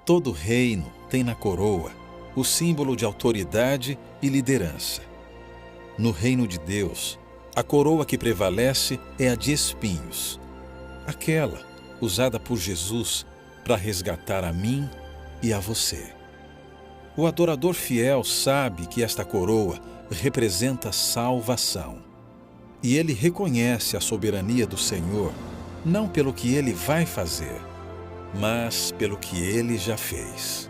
Todo reino tem na coroa o símbolo de autoridade e liderança. No reino de Deus, a coroa que prevalece é a de espinhos, aquela usada por Jesus para resgatar a mim e a você. O adorador fiel sabe que esta coroa representa salvação. E ele reconhece a soberania do Senhor, não pelo que ele vai fazer, mas pelo que ele já fez.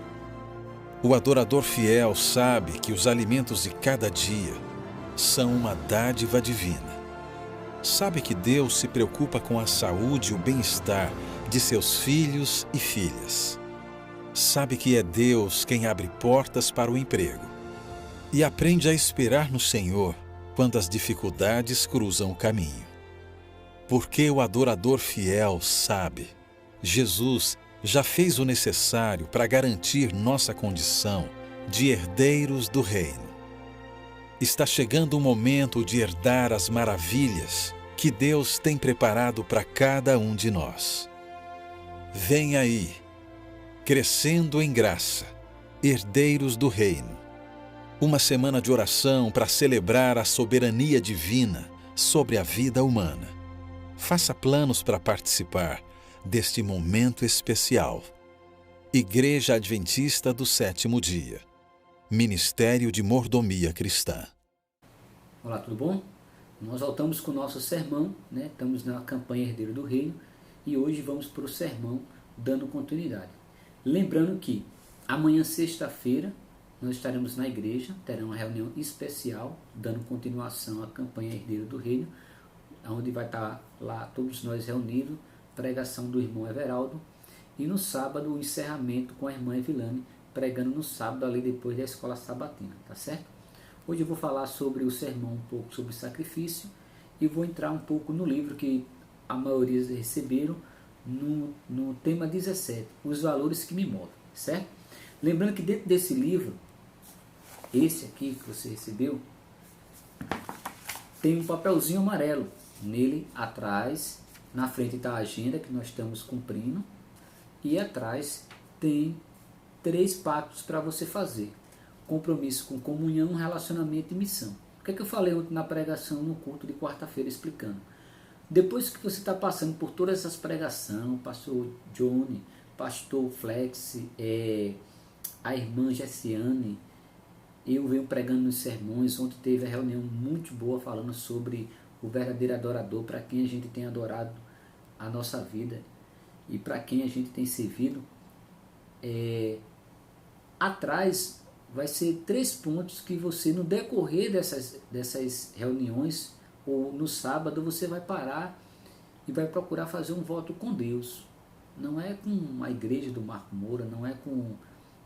O adorador fiel sabe que os alimentos de cada dia são uma dádiva divina. Sabe que Deus se preocupa com a saúde e o bem-estar de seus filhos e filhas. Sabe que é Deus quem abre portas para o emprego. E aprende a esperar no Senhor quando as dificuldades cruzam o caminho. Porque o adorador fiel sabe, Jesus já fez o necessário para garantir nossa condição de herdeiros do reino. Está chegando o momento de herdar as maravilhas que Deus tem preparado para cada um de nós. Vem aí, crescendo em graça, herdeiros do reino. Uma semana de oração para celebrar a soberania divina sobre a vida humana. Faça planos para participar deste momento especial. Igreja Adventista do Sétimo Dia. Ministério de Mordomia Cristã. Olá, tudo bom? Nós voltamos com o nosso sermão, né? Estamos na campanha Herdeiro do Reino e hoje vamos para o sermão dando continuidade. Lembrando que amanhã, sexta-feira, nós estaremos na igreja, terá uma reunião especial, dando continuação à campanha Herdeiro do Reino, onde vai estar lá todos nós reunidos, pregação do irmão Everaldo, e no sábado o encerramento com a irmã Evilane, pregando no sábado ali depois da escola sabatina, tá certo? Hoje eu vou falar sobre o sermão, um pouco sobre sacrifício, e vou entrar um pouco no livro que a maioria receberam, no tema 17, os valores que me movem, certo? Lembrando que dentro desse livro, esse aqui que você recebeu, tem um papelzinho amarelo. Nele, atrás, na frente está a agenda que nós estamos cumprindo, e atrás tem 3 pactos para você fazer. Compromisso com comunhão, relacionamento e missão. O que é que eu falei ontem na pregação, no culto de quarta-feira, explicando? Depois que você está passando por todas essas pregações, pastor Johnny, pastor Flex, a irmã Jessiane, eu venho pregando nos sermões. Ontem teve a reunião muito boa falando sobre o verdadeiro adorador, para quem a gente tem adorado a nossa vida e para quem a gente tem servido. Atrás vai ser 3 pontos que você, no decorrer dessas reuniões, ou no sábado, você vai parar e vai procurar fazer um voto com Deus. Não é com a igreja do Marco Moura, não é com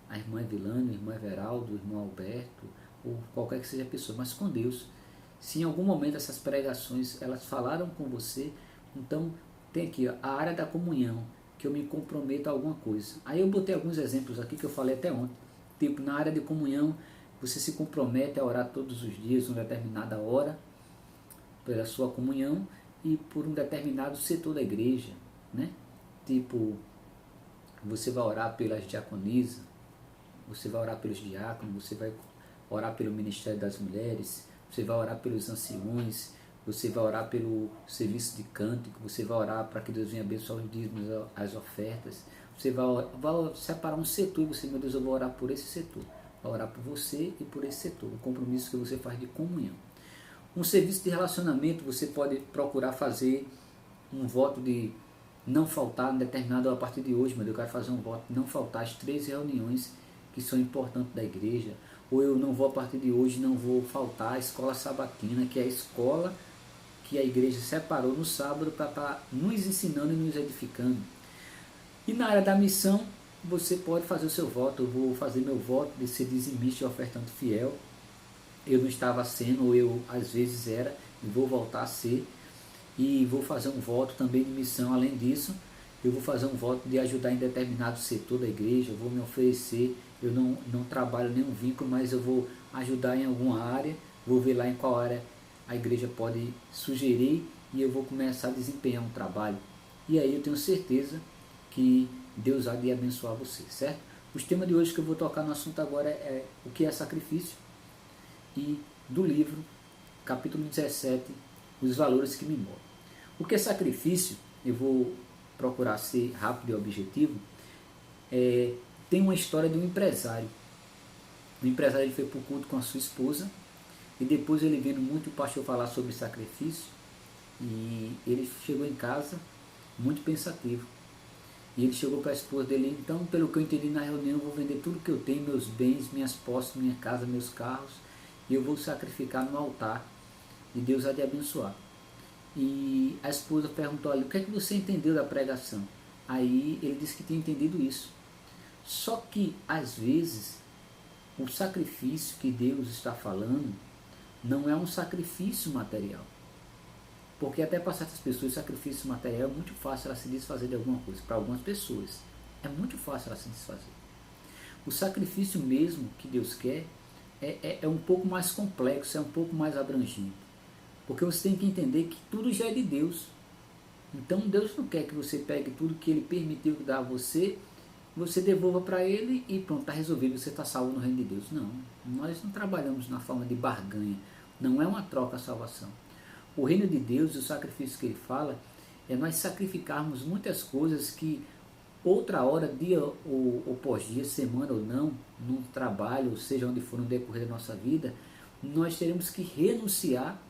a irmã Evilane, o irmão Everaldo, o irmão Alberto, ou qualquer que seja a pessoa, mas com Deus. Se em algum momento essas pregações elas falaram com você, então tem aqui a área da comunhão, que eu me comprometo a alguma coisa. Aí eu botei alguns exemplos aqui que eu falei até ontem. Tipo, na área de comunhão, você se compromete a orar todos os dias, uma determinada hora, pela sua comunhão e por um determinado setor da igreja, né? Tipo, você vai orar pelas diaconisas, você vai orar pelos diáconos, você vai orar pelo Ministério das Mulheres, você vai orar pelos anciões, você vai orar pelo serviço de cântico, você vai orar para que Deus venha abençoar os dízimos, as ofertas, você vai separar um setor e você, meu Deus, eu vou orar por esse setor, vai orar por você e por esse setor, o compromisso que você faz de comunhão. Um serviço de relacionamento, você pode procurar fazer um voto de não faltar determinado a partir de hoje, mas eu quero fazer um voto de não faltar as 3 reuniões que são importantes da igreja, ou eu não vou a partir de hoje, não vou faltar a escola sabatina, que é a escola que a igreja separou no sábado para estar nos ensinando e nos edificando. E na área da missão, você pode fazer o seu voto. Eu vou fazer meu voto de ser dizimista e ofertante fiel. Eu não estava sendo, ou eu às vezes era, e vou voltar a ser. E vou fazer um voto também de missão. Além disso, eu vou fazer um voto de ajudar em determinado setor da igreja. Eu vou me oferecer. Eu não trabalho nenhum vínculo, mas eu vou ajudar em alguma área. Vou ver lá em qual área a igreja pode sugerir e eu vou começar a desempenhar um trabalho. E aí eu tenho certeza que Deus há de abençoar você, certo? Os temas de hoje que eu vou tocar no assunto agora é o que é sacrifício e do livro, capítulo 17, os valores que me movem. O que é sacrifício, eu vou procurar ser rápido e objetivo, tem uma história de um empresário. O empresário ele foi para o culto com a sua esposa e depois ele vendo muito o pastor falar sobre sacrifício e ele chegou em casa muito pensativo. E ele chegou para a esposa dele, então pelo que eu entendi na reunião, eu vou vender tudo que eu tenho, meus bens, minhas posses, minha casa, meus carros, e eu vou sacrificar no altar e Deus há de abençoar. E a esposa perguntou, olha, o que é que você entendeu da pregação? Aí ele disse que tinha entendido isso. Só que às vezes o sacrifício que Deus está falando não é um sacrifício material. Porque até para certas pessoas o sacrifício material é muito fácil ela se desfazer de alguma coisa. Para algumas pessoas é muito fácil ela se desfazer. O sacrifício mesmo que Deus quer é um pouco mais complexo, é um pouco mais abrangente. Porque você tem que entender que tudo já é de Deus. Então Deus não quer que você pegue tudo que Ele permitiu dar a você, você devolva para Ele e pronto, está resolvido, você está salvo no reino de Deus. Não, nós não trabalhamos na forma de barganha. Não é uma troca a salvação. O reino de Deus e o sacrifício que Ele fala é nós sacrificarmos muitas coisas que outra hora, dia ou pós-dia, semana ou não, no trabalho, ou seja, onde for no decorrer da nossa vida, nós teremos que renunciar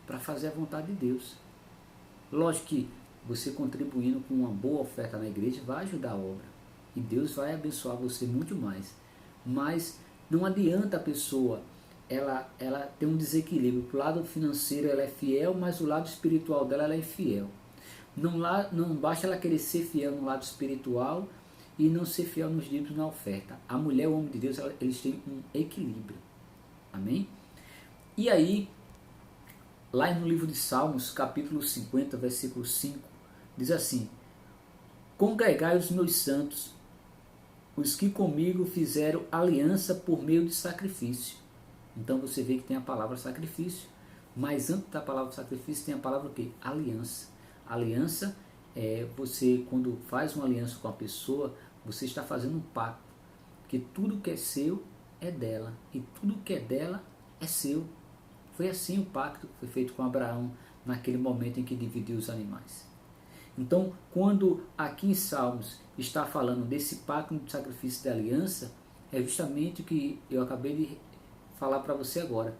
para fazer a vontade de Deus. Lógico que você contribuindo com uma boa oferta na igreja vai ajudar a obra. E Deus vai abençoar você muito mais. Mas não adianta a pessoa ela tem um desequilíbrio. O lado financeiro ela é fiel, mas o lado espiritual dela ela é infiel. Não basta ela querer ser fiel no lado espiritual e não ser fiel nos dízimos na oferta. A mulher e o homem de Deus, eles têm um equilíbrio. Amém? E aí, lá no livro de Salmos, capítulo 50, versículo 5, diz assim: congregai os meus santos, os que comigo fizeram aliança por meio de sacrifício. Então você vê que tem a palavra sacrifício, mas antes da palavra sacrifício tem a palavra o quê? Aliança. Aliança é você, quando faz uma aliança com a pessoa, você está fazendo um pacto, que tudo que é seu é dela, e tudo que é dela é seu. Foi assim o pacto que foi feito com Abraão, naquele momento em que dividiu os animais. Então, quando aqui em Salmos está falando desse pacto de sacrifício de aliança, é justamente o que eu acabei de falar para você agora.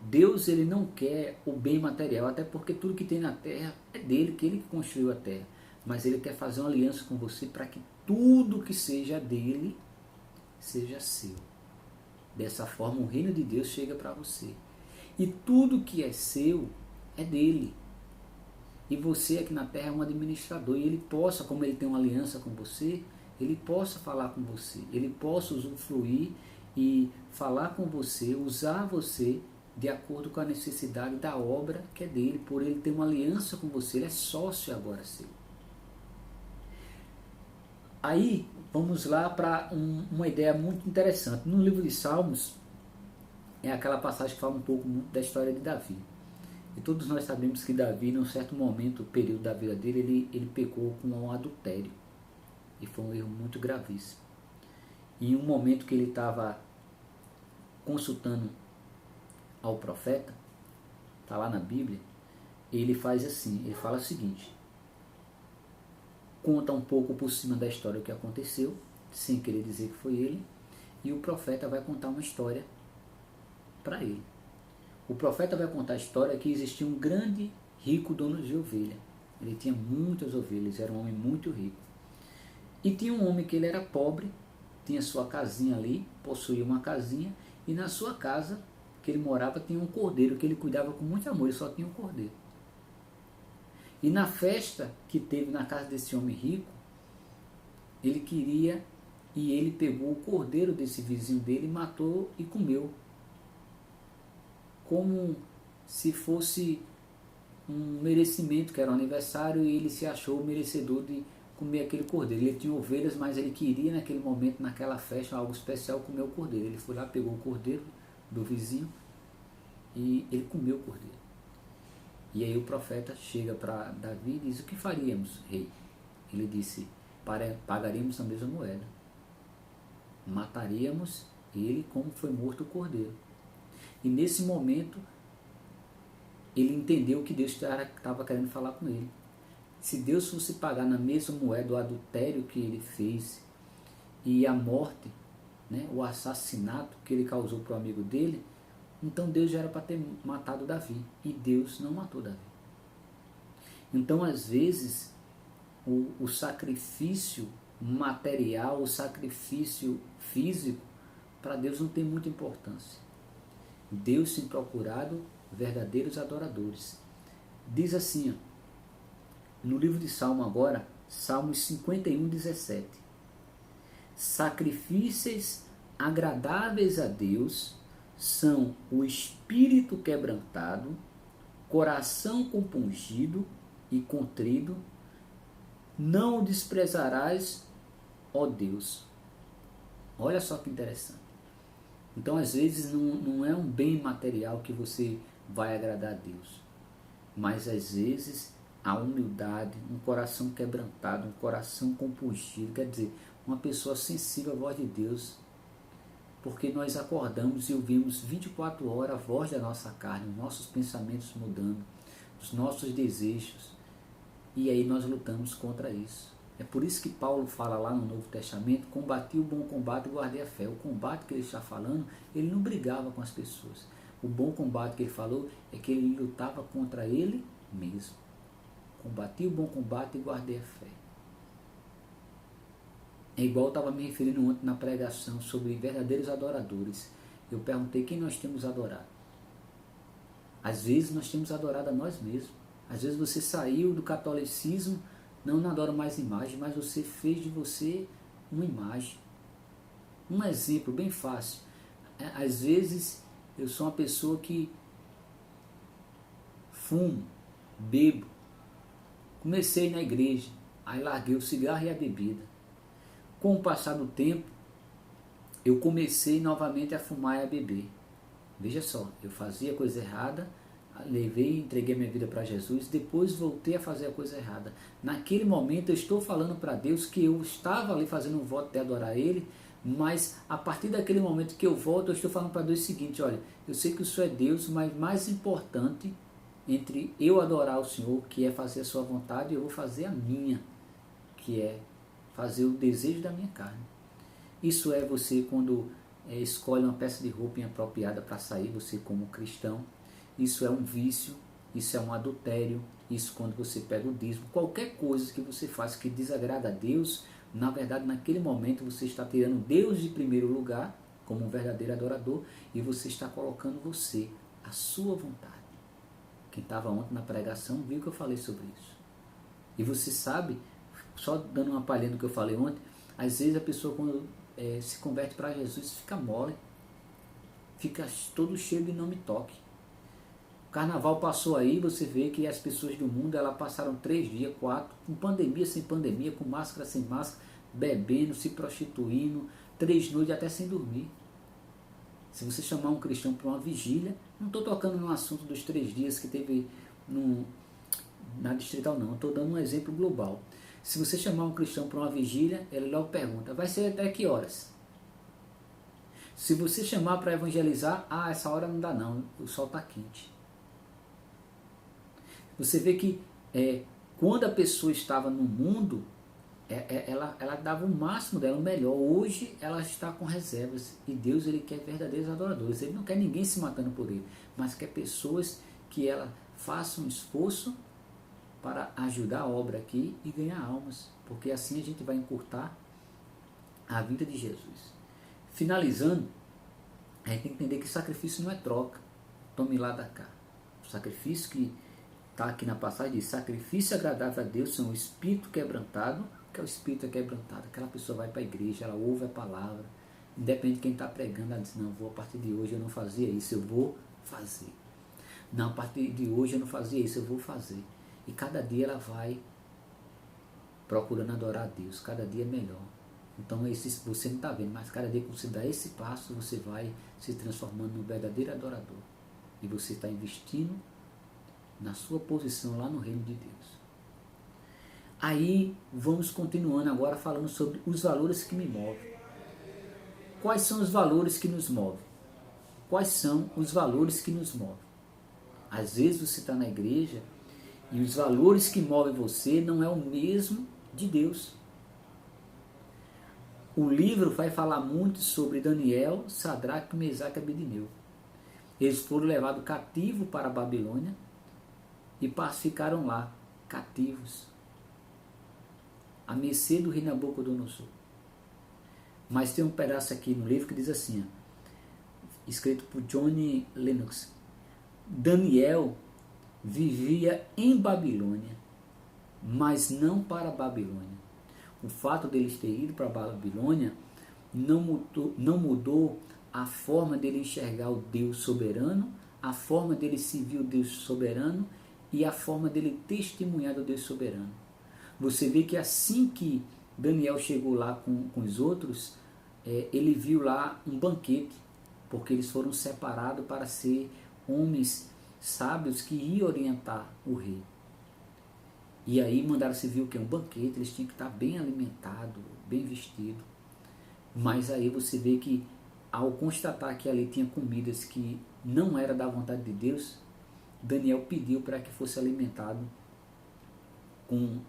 Deus ele não quer o bem material, até porque tudo que tem na terra é dele, que ele construiu a terra. Mas ele quer fazer uma aliança com você para que tudo que seja dele seja seu. Dessa forma o reino de Deus chega para você. E tudo que é seu é dele. E você aqui na terra é um administrador. E ele possa, como ele tem uma aliança com você, ele possa falar com você. Ele possa usufruir e falar com você, usar você de acordo com a necessidade da obra que é dele. Por ele ter uma aliança com você, ele é sócio agora seu. Aí, vamos lá para uma ideia muito interessante. No livro de Salmos, é aquela passagem que fala um pouco da história de Davi. E todos nós sabemos que Davi, num certo momento, período da vida dele, ele pecou com um adultério. E foi um erro muito gravíssimo. E em um momento que ele estava consultando ao profeta, está lá na Bíblia, ele faz assim, ele fala o seguinte, conta um pouco por cima da história o que aconteceu, sem querer dizer que foi ele, e o profeta vai contar uma história para ele. O profeta vai contar a história que existia um grande, rico dono de ovelha. Ele tinha muitas ovelhas, era um homem muito rico. E tinha um homem que ele era pobre, tinha sua casinha ali, possuía uma casinha, e na sua casa que ele morava tinha um cordeiro que ele cuidava com muito amor, ele só tinha um cordeiro. E na festa que teve na casa desse homem rico, ele queria, e ele pegou o cordeiro desse vizinho dele, matou e comeu. Como se fosse um merecimento, que era um aniversário, e ele se achou merecedor de comer aquele cordeiro. Ele tinha ovelhas, mas ele queria naquele momento, naquela festa, algo especial, comer o cordeiro. Ele foi lá, pegou o cordeiro do vizinho e ele comeu o cordeiro. E aí o profeta chega para Davi e diz: o que faríamos, rei? Ele disse: pagaríamos a mesma moeda. mataríamos ele como foi morto o cordeiro. E nesse momento, ele entendeu que Deus estava querendo falar com ele. Se Deus fosse pagar na mesma moeda o adultério que ele fez e a morte, né, o assassinato que ele causou para o amigo dele, então Deus já era para ter matado Davi. E Deus não matou Davi. Então, às vezes, o sacrifício material, o sacrifício físico, para Deus não tem muita importância. Deus tem procurado verdadeiros adoradores. Diz assim, ó, no livro de Salmo agora, Salmos 51, 17. Sacrifícios agradáveis a Deus são o espírito quebrantado, coração compungido e contrido, não o desprezarás, ó Deus. Olha só que interessante. Então, às vezes, não é um bem material que você vai agradar a Deus, mas às vezes a humildade, um coração quebrantado, um coração compungido, quer dizer, uma pessoa sensível à voz de Deus, porque nós acordamos e ouvimos 24 horas a voz da nossa carne, os nossos pensamentos mudando, os nossos desejos, e aí nós lutamos contra isso. É por isso que Paulo fala lá no Novo Testamento, combati o bom combate e guardei a fé. O combate que ele está falando, ele não brigava com as pessoas. O bom combate que ele falou é que ele lutava contra ele mesmo. Combati o bom combate e guardei a fé. É igual eu estava me referindo ontem na pregação sobre verdadeiros adoradores. Eu perguntei quem nós temos adorado. Às vezes nós temos adorado a nós mesmos. Às vezes você saiu do catolicismo, não adora mais imagem, mas você fez de você uma imagem. Um exemplo bem fácil. Às vezes eu sou uma pessoa que fumo, bebo. Comecei na igreja, aí larguei o cigarro e a bebida. Com o passar do tempo, eu comecei novamente a fumar e a beber. Veja só, eu fazia coisa errada, levei e entreguei minha vida para Jesus, depois voltei a fazer a coisa errada. Naquele momento eu estou falando para Deus que eu estava ali fazendo um voto de adorar Ele, mas a partir daquele momento que eu volto, eu estou falando para Deus o seguinte: olha, eu sei que o Senhor é Deus, mas mais importante entre eu adorar o Senhor, que é fazer a sua vontade, eu vou fazer a minha, que é fazer o desejo da minha carne. Isso é você quando escolhe uma peça de roupa inapropriada para sair, você como cristão. Isso é um vício, isso é um adultério, isso quando você pega o dízimo, qualquer coisa que você faz que desagrada a Deus, na verdade naquele momento você está tirando Deus de primeiro lugar, como um verdadeiro adorador, e você está colocando você, a sua vontade. Quem estava ontem na pregação viu que eu falei sobre isso. E você sabe, só dando uma palhinha do que eu falei ontem, às vezes a pessoa quando se converte para Jesus fica mole, fica todo cheio de não me toque. O carnaval passou aí, você vê que as pessoas do mundo elas passaram 3 dias, 4, com pandemia, sem pandemia, com máscara, sem máscara, bebendo, se prostituindo, 3 noites até sem dormir. Se você chamar um cristão para uma vigília, não estou tocando no assunto dos 3 dias que teve na Distrital não, estou dando um exemplo global. Se você chamar um cristão para uma vigília, ele logo pergunta, vai ser até que horas? Se você chamar para evangelizar, essa hora não dá não, o sol está quente. Você vê que quando a pessoa estava no mundo, ela dava o máximo dela, o melhor. Hoje ela está com reservas. E Deus ele quer verdadeiros adoradores. Ele não quer ninguém se matando por ele, mas quer pessoas que ela façam um esforço para ajudar a obra aqui e ganhar almas. Porque assim a gente vai encurtar a vida de Jesus. Finalizando, a gente tem que entender que sacrifício não é troca. Tome lá da cá. O sacrifício que está aqui na passagem diz, sacrifício agradável a Deus são o espírito quebrantado. O que é o espírito quebrantado? Aquela pessoa vai para a igreja, ela ouve a palavra, independente de quem está pregando, ela diz, não, a partir de hoje eu não fazia isso, eu vou fazer. Não, a partir de hoje eu não fazia isso, eu vou fazer. E cada dia ela vai procurando adorar a Deus, cada dia melhor. Então você não está vendo, mas cada dia que você dá esse passo, você vai se transformando num verdadeiro adorador. E você está investindo na sua posição lá no reino de Deus. Aí vamos continuando agora falando sobre os valores que me movem. Quais são os valores que nos movem? Quais são os valores que nos movem? Às vezes você está na igreja e os valores que movem você não é o mesmo de Deus. O livro vai falar muito sobre Daniel, Sadraque, Mesaque e Abednego. Eles foram levados cativos para a Babilônia e ficaram lá, cativos, à mercê do rei Nabucodonosor. Mas tem um pedaço aqui no livro que diz assim, escrito por Johnny Lennox: Daniel vivia em Babilônia, mas não para a Babilônia. O fato deles ter ido para a Babilônia não mudou a forma dele enxergar o Deus soberano, a forma dele servir o Deus soberano e a forma dele testemunhar do Deus soberano. Você vê que assim que Daniel chegou lá com os outros, ele viu lá um banquete, porque eles foram separados para ser homens sábios que iam orientar o rei. E aí mandaram servir o que? Um banquete, eles tinham que estar bem alimentados, bem vestidos. Mas aí você vê que ao constatar que ali tinha comidas que não era da vontade de Deus, Daniel pediu para que fosse alimentado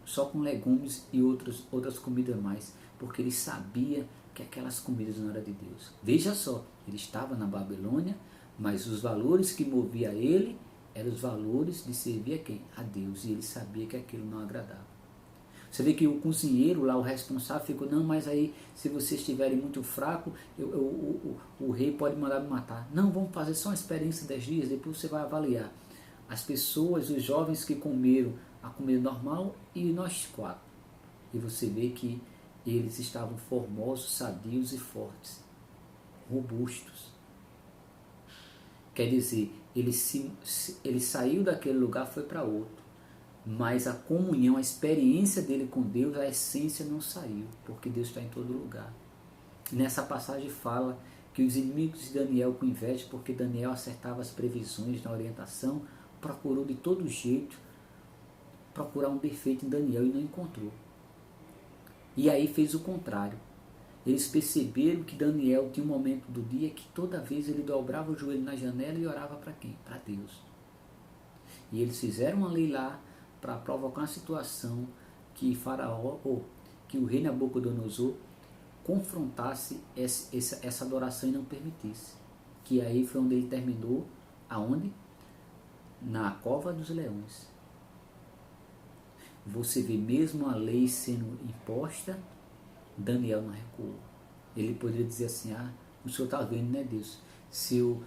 só com legumes e outras comidas mais, porque ele sabia que aquelas comidas não eram de Deus. Veja só, ele estava na Babilônia, mas os valores que moviam ele eram os valores de servir a quem? A Deus, e ele sabia que aquilo não agradava. Você vê que o cozinheiro lá, o responsável, ficou: não, mas aí se vocês estiverem muito fracos, o rei pode mandar me matar. Não, vamos fazer só uma experiência de 10 dias, depois você vai avaliar. As pessoas, os jovens que comeram a comida normal e nós 4. E você vê que eles estavam formosos, sadios e fortes, robustos. Quer dizer, ele saiu daquele lugar e foi para outro. Mas a comunhão, a experiência dele com Deus, a essência não saiu, porque Deus está em todo lugar. Nessa passagem fala que os inimigos de Daniel, com inveja, porque Daniel acertava as previsões na orientação, procurou de todo jeito procurar um defeito em Daniel e não encontrou. E aí fez o contrário. Eles perceberam que Daniel tinha um momento do dia que toda vez ele dobrava o joelho na janela e orava para quem? Para Deus. E eles fizeram uma lei lá para provocar uma situação que Faraó, ou que o rei Nabucodonosor confrontasse essa adoração e não permitisse. Que aí foi onde ele terminou, aonde? Na cova dos leões. Você vê, mesmo a lei sendo imposta, Daniel não recuou. Ele poderia dizer assim: o senhor está vendo, né, Deus? Se eu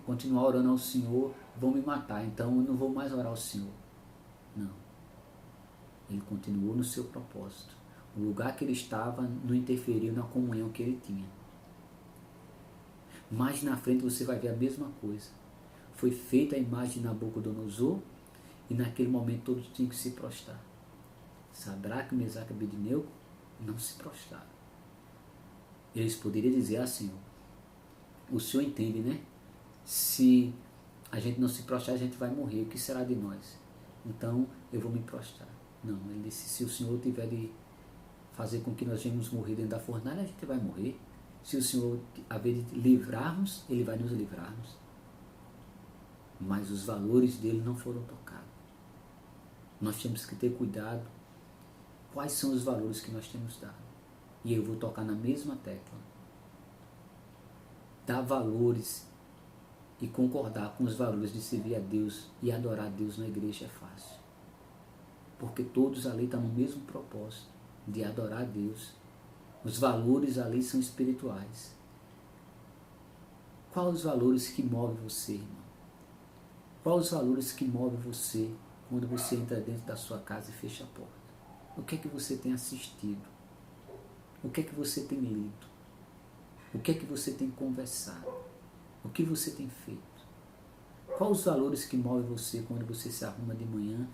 continuar orando ao Senhor, vão me matar, então eu não vou mais orar ao Senhor. Não. Ele continuou no seu propósito. O lugar que ele estava não interferiu na comunhão que ele tinha. Mais na frente você vai ver a mesma coisa. Foi feita a imagem de Nabucodonosor e naquele momento todos tinham que se prostrar. Sadraque, Mesaque e Abednego não se prostraram. Eles poderiam dizer: Senhor, o Senhor entende, né? Se a gente não se prostrar, a gente vai morrer. O que será de nós? Então eu vou me prostrar. Não, ele disse: se o Senhor tiver de fazer com que nós venhamos morrer dentro da fornalha, a gente vai morrer. Se o Senhor haver de livrarmos, Ele vai nos livrarmos. Mas os valores dele não foram tocados. Nós temos que ter cuidado. Quais são os valores que nós temos dado? E eu vou tocar na mesma tecla. Dar valores e concordar com os valores de servir a Deus e adorar a Deus na igreja é fácil. Porque todos ali estão no mesmo propósito, de adorar a Deus. Os valores ali são espirituais. Quais os valores que movem você, irmão? Quais os valores que movem você quando você entra dentro da sua casa e fecha a porta? O que é que você tem assistido? O que é que você tem lido? O que é que você tem conversado? O que você tem feito? Quais os valores que movem você quando você se arruma de manhã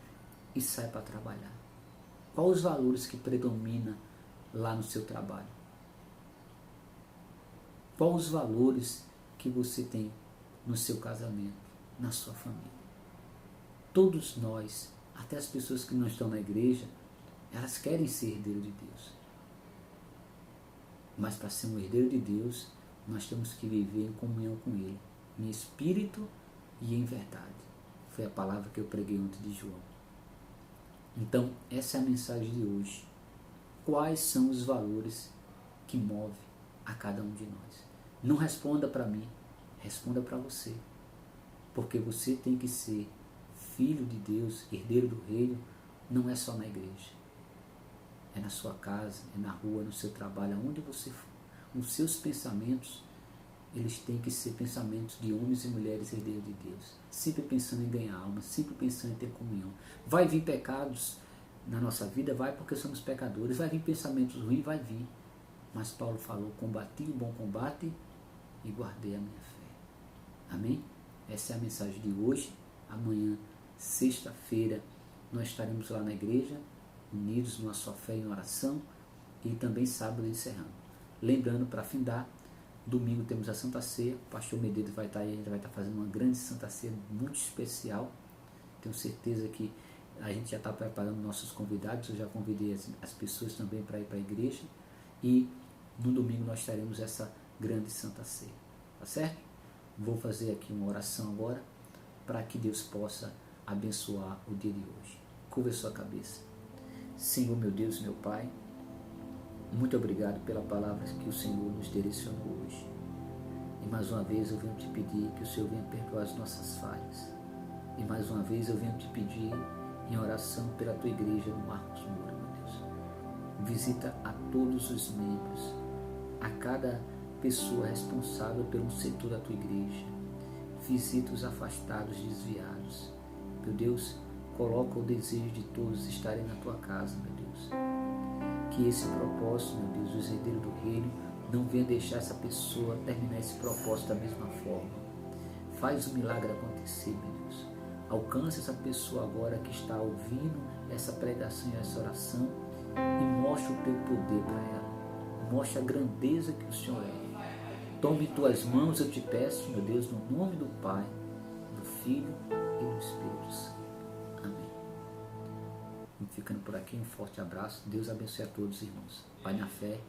e sai para trabalhar? Quais os valores que predominam lá no seu trabalho? Quais os valores que você tem no seu casamento, na sua família? Todos nós, até as pessoas que não estão na igreja, elas querem ser herdeiros de Deus. Mas para ser um herdeiro de Deus, nós temos que viver em comunhão com Ele, em espírito e em verdade. Foi a palavra que eu preguei ontem de João. Então, essa é a mensagem de hoje. Quais são os valores que movem a cada um de nós? Não responda para mim, responda para você. Porque você tem que ser filho de Deus, herdeiro do reino, não é só na igreja. É na sua casa, é na rua, no seu trabalho, aonde você for. Os seus pensamentos, eles têm que ser pensamentos de homens e mulheres herdeiros de Deus. Sempre pensando em ganhar alma, sempre pensando em ter comunhão. Vai vir pecados na nossa vida? Vai, porque somos pecadores. Vai vir pensamentos ruins? Vai vir. Mas Paulo falou, combati o bom combate e guardei a minha fé. Amém? Essa é a mensagem de hoje. Amanhã, sexta-feira, nós estaremos lá na igreja, unidos numa só fé e em oração, e também sábado encerrando. Lembrando, para findar, domingo temos a Santa Ceia, o pastor Medeiros vai estar aí, a gente vai estar fazendo uma grande Santa Ceia muito especial. Tenho certeza que a gente já está preparando nossos convidados, eu já convidei as pessoas também para ir para a igreja, e no domingo nós teremos essa grande Santa Ceia, tá certo? Vou fazer aqui uma oração agora, para que Deus possa abençoar o dia de hoje. Curva a sua cabeça. Senhor, meu Deus, meu Pai, muito obrigado pela palavra que o Senhor nos direcionou hoje. E mais uma vez eu venho te pedir que o Senhor venha perdoar as nossas falhas. E mais uma vez eu venho te pedir em oração pela tua igreja no Marcos Moura, meu Deus. Visita a todos os membros, a cada pessoa responsável pelo setor da tua igreja. Visita os afastados, desviados. Meu Deus, coloca o desejo de todos estarem na tua casa, meu Deus. Que esse propósito, meu Deus, os herdeiros do reino, não venha deixar essa pessoa terminar esse propósito da mesma forma. Faz o milagre acontecer, meu Deus. Alcança essa pessoa agora que está ouvindo essa pregação e essa oração e mostra o teu poder para ela. Mostra a grandeza que o Senhor é. Tome em tuas mãos, eu te peço, meu Deus, no nome do Pai, do Filho e do Espírito Santo. Amém. Ficando por aqui, um forte abraço. Deus abençoe a todos, irmãos. Vai na fé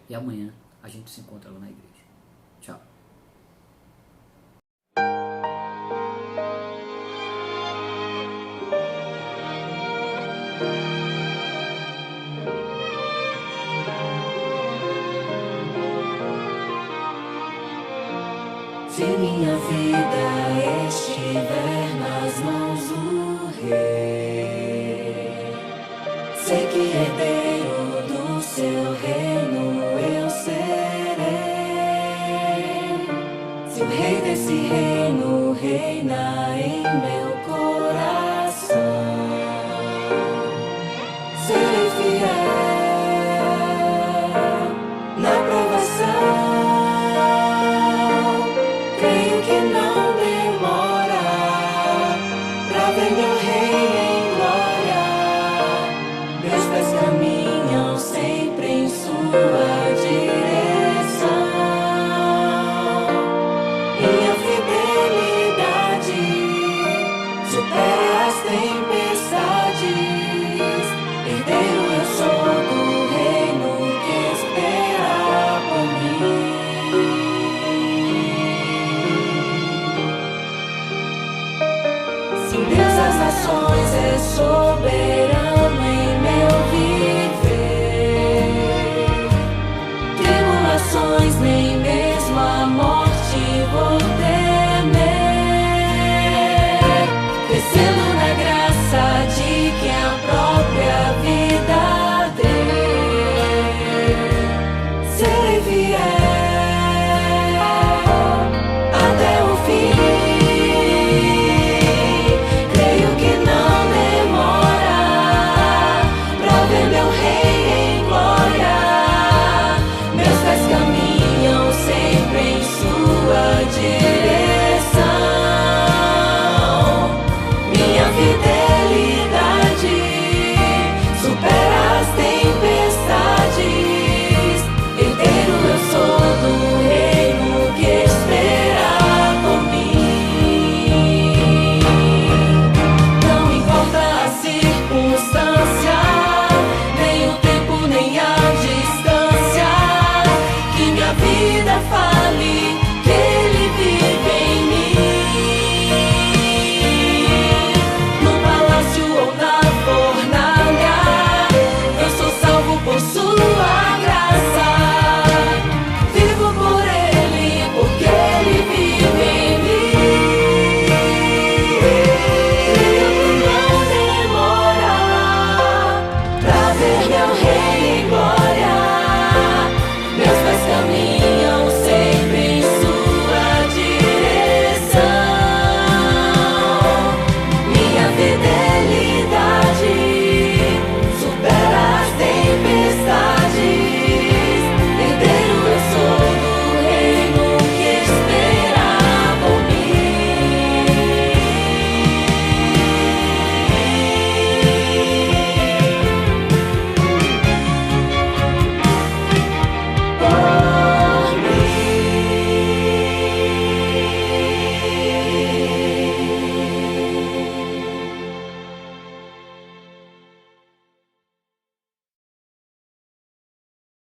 e amanhã a gente se encontra lá na igreja. Tchau. Se minha vida estiver nas mãos do Rei, sei que herdeiro do seu reino eu serei. Se o Rei desse reino reina em meu